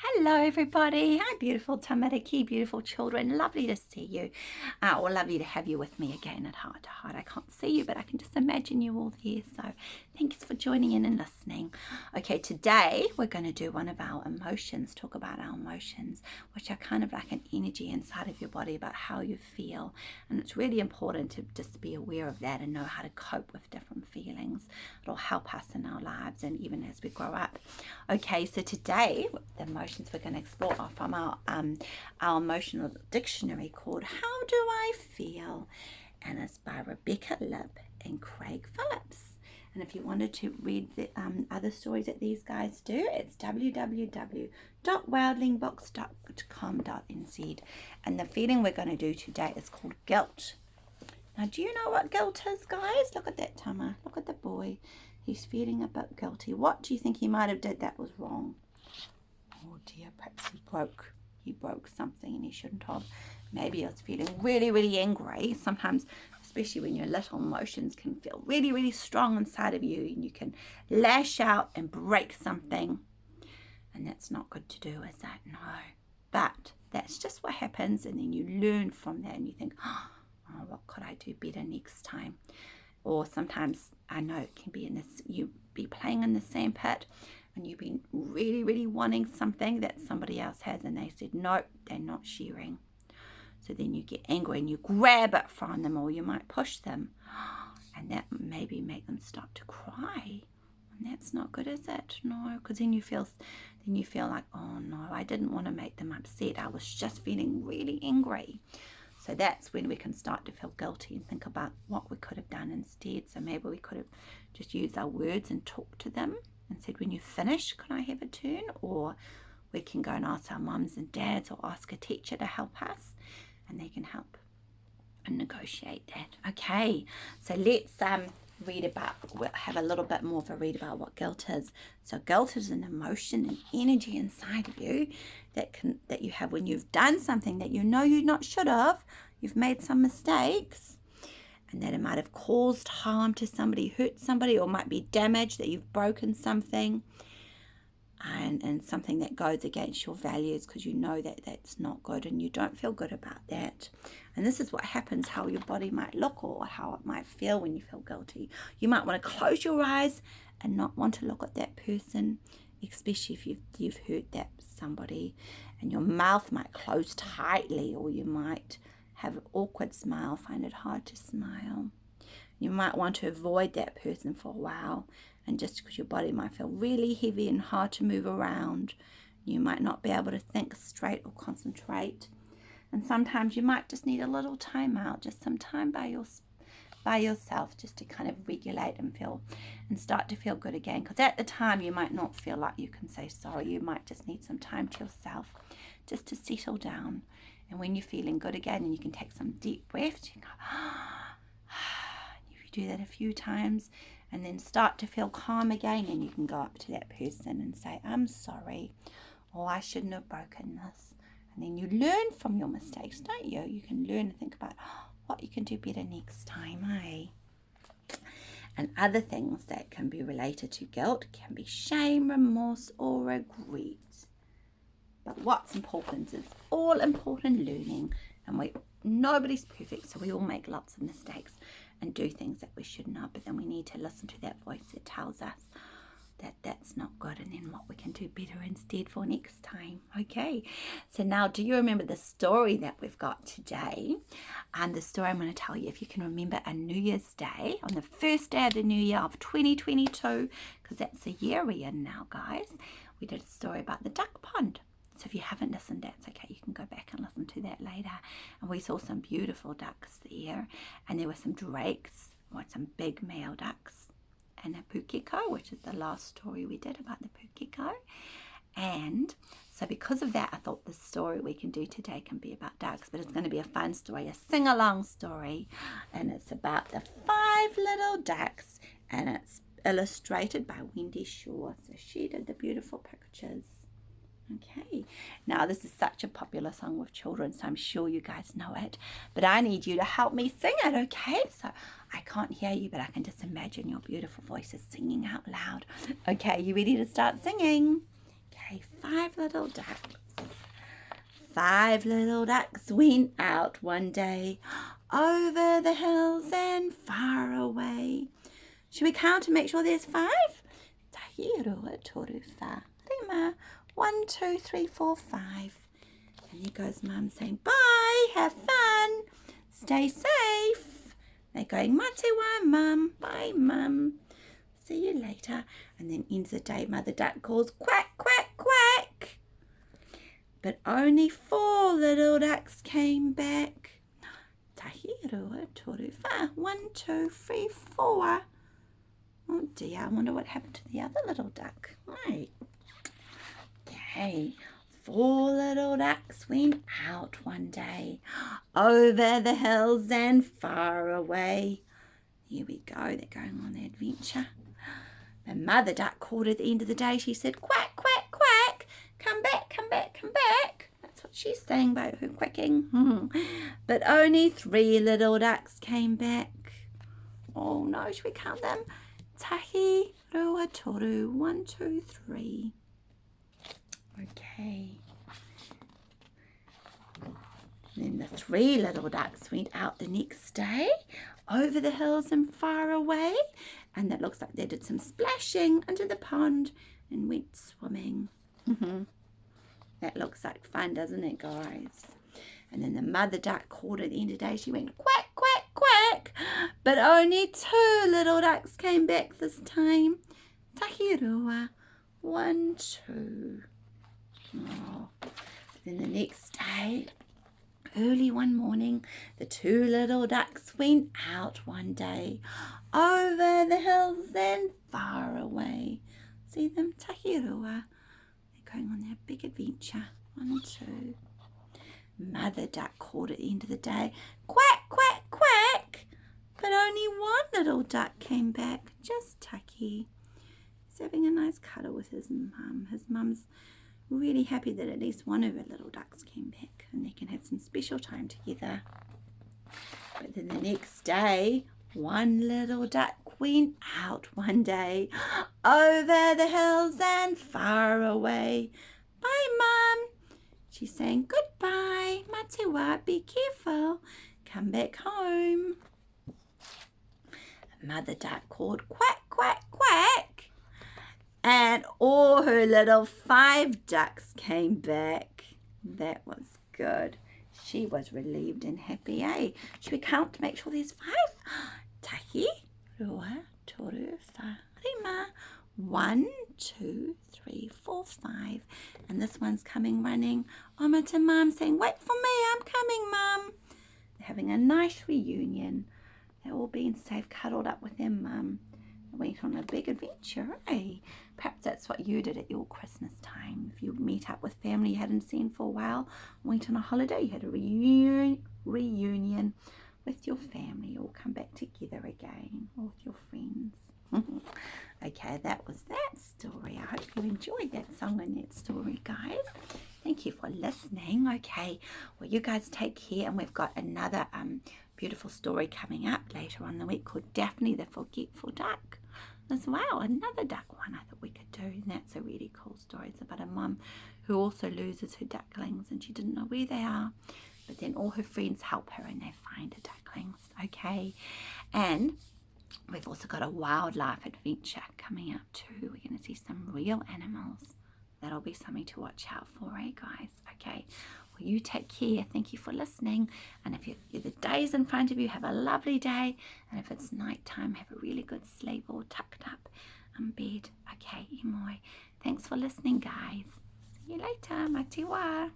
Hello everybody, hi beautiful Tamariki, beautiful children, lovely to see you, or lovely to have you with me again at Heart to Heart. I can't see you, but I can just imagine you all there, so thanks for joining in and listening. Okay, today we're going to do one of our emotions, talk about our emotions, which are kind of like an energy inside of your body about how you feel, and it's really important to just be aware of that and know how to cope with different feelings. It'll help us in our lives and even as we grow up. Okay, so today the emotions we're going to explore are from our emotional dictionary called How Do I Feel? And it's by Rebecca Lipp and Craig Phillips. And if you wanted to read the other stories that these guys do, it's www.wildlingbooks.com.nz. And the feeling we're going to do today is called guilt. Now, do you know what guilt is, guys? Look at that Tama. Look at the boy. He's feeling a bit guilty. What do you think he might have did that was wrong? Oh dear, perhaps he broke something and he shouldn't have. Maybe he was feeling really, really angry. Sometimes, especially when you're little, emotions can feel really, really strong inside of you and you can lash out and break something. And that's not good to do, is that? No. But that's just what happens, and then you learn from that and you think, oh, what could I do better next time? Or sometimes, I know it can be you be playing in the same pit and you've been really, really wanting something that somebody else has and they said, nope, they're not sharing. So then you get angry and you grab it from them, or you might push them, and that maybe make them start to cry. And that's not good, is it? No, because then you feel like, oh no, I didn't want to make them upset. I was just feeling really angry. So that's when we can start to feel guilty and think about what we could have done instead. So maybe we could have just used our words and talked to them and said, when you finish, can I have a turn? Or we can go and ask our mums and dads or ask a teacher to help us, and they can help and negotiate that. Okay, so let's we'll have a little bit more of a read about what guilt is. So guilt is an emotion and energy inside of you that you have when you've done something that you know you not should have. You've made some mistakes, and that it might have caused harm to somebody, hurt somebody, or might be damage, that you've broken something, and something that goes against your values because you know that that's not good and you don't feel good about that. And this is what happens, how your body might look or how it might feel when you feel guilty. You might want to close your eyes and not want to look at that person, especially if you've hurt that somebody, and your mouth might close tightly, or you might have an awkward smile, find it hard to smile. You might want to avoid that person for a while, and just because your body might feel really heavy and hard to move around, you might not be able to think straight or concentrate. And sometimes you might just need a little time out, just some time by yourself, just to kind of regulate and feel and start to feel good again. Because at the time you might not feel like you can say sorry. You might just need some time to yourself just to settle down. And when you're feeling good again, and you can take some deep breaths, you can go, if you do that a few times, and then start to feel calm again, and you can go up to that person and say, I'm sorry, or I shouldn't have broken this. And then you learn from your mistakes, don't you? You can learn and think about what you can do better next time, eh? And other things that can be related to guilt can be shame, remorse, or regret. But what's important is all important learning, and nobody's perfect, so we all make lots of mistakes and do things that we shouldn't have, but then we need to listen to that voice that tells us that that's not good, and then what we can do better instead for next time. Okay, so now do you remember the story that we've got today? And the story I'm going to tell you, if you can remember, a New Year's Day, on the first day of the new year of 2022, because that's the year we're in now, guys, we did a story about the duck pond. So if you haven't listened, that's okay. You can go back and listen to that later. And we saw some beautiful ducks there. And there were some drakes, or some big male ducks. And a pukeko, which is the last story we did about the pukeko. And so because of that, I thought the story we can do today can be about ducks. But it's going to be a fun story, a sing-along story. And it's about the 5 little ducks. And it's illustrated by Wendy Shaw. So she did the beautiful pictures. Okay, now this is such a popular song with children, so I'm sure you guys know it, but I need you to help me sing it, okay? So I can't hear you, but I can just imagine your beautiful voices singing out loud. Okay, you ready to start singing? Okay, 5 5 little ducks. 5 little ducks went out one day, over the hills and far away. Should we count and make sure there's 5? Tahiroa toru wha rima. 1, 2, 3, 4, 5. And there goes Mum saying, bye, have fun, stay safe. They're going, mate wa, Mum, bye, Mum. See you later. And then ends the day, Mother Duck calls, quack, quack, quack. But only 4 little ducks came back. Tahiroa toru wha. 1, 2, 3, 4. Oh dear, I wonder what happened to the other little duck. Right. Okay. 4 little ducks went out one day, over the hills and far away. Here we go, they're going on their adventure. The Mother Duck called at the end of the day. She said, quack, quack, quack, come back, come back, come back. That's what she's saying by her quacking. But only 3 little ducks came back. Oh no, should we count them? Tahi, rua, toru, 1, 2, 3. Okay. Then the 3 little ducks went out the next day, over the hills and far away. And that looks like they did some splashing under the pond and went swimming. That looks like fun, doesn't it, guys? And then the Mother Duck called at the end of the day. She went quack, quack, quack. But only 2 little ducks came back this time. Tahiroa, 1, 2. Oh. Then the next day, early one morning, the 2 little ducks went out one day, over the hills and far away. See them? Tahiroa. They're going on their big adventure. 1, 2. Mother Duck called at the end of the day, quack, quack, quack. But only 1 little duck came back, just Tucky. He's having a nice cuddle with his mum. His mum's really happy that at least one of her little ducks came back and they can have some special time together. But then the next day, 1 little duck went out one day, over the hills and far away. Bye, Mum. She's saying goodbye. Matewa, be careful. Come back home. Mother Duck called quack, quack, quack. And all her little 5 ducks came back. That was good. She was relieved and happy, eh? Should we count to make sure there's 5? Tahi, rua, toru, wha, rima. 1, 2, 3, 4, 5. And this one's coming running. Oma to Mum saying, wait for me, I'm coming, Mum. They're having a nice reunion. They're all being safe, cuddled up with their mum. Went on a big adventure, eh? Perhaps that's what you did at your Christmas time. If you meet up with family you hadn't seen for a while, went on a holiday, you had a reunion with your family, all come back together again, or with your friends. Okay, that was that story. I hope you enjoyed that song and that story, guys. Thank you for listening. Okay, well, you guys take care, and we've got another beautiful story coming up later on in the week called Daphne the Forgetful Duck as well. Another duck one I thought we could do, and that's a really cool story. It's about a mum who also loses her ducklings and she didn't know where they are, but then all her friends help her and they find her ducklings. Okay, and we've also got a wildlife adventure coming up too. We're going to see some real animals. That'll be something to watch out for, eh, guys? Okay, well, you take care. Thank you for listening. And if the day's in front of you, have a lovely day. And if it's nighttime, have a really good sleep, all tucked up in bed. Okay, Imoi. Thanks for listening, guys. See you later. Matiwa.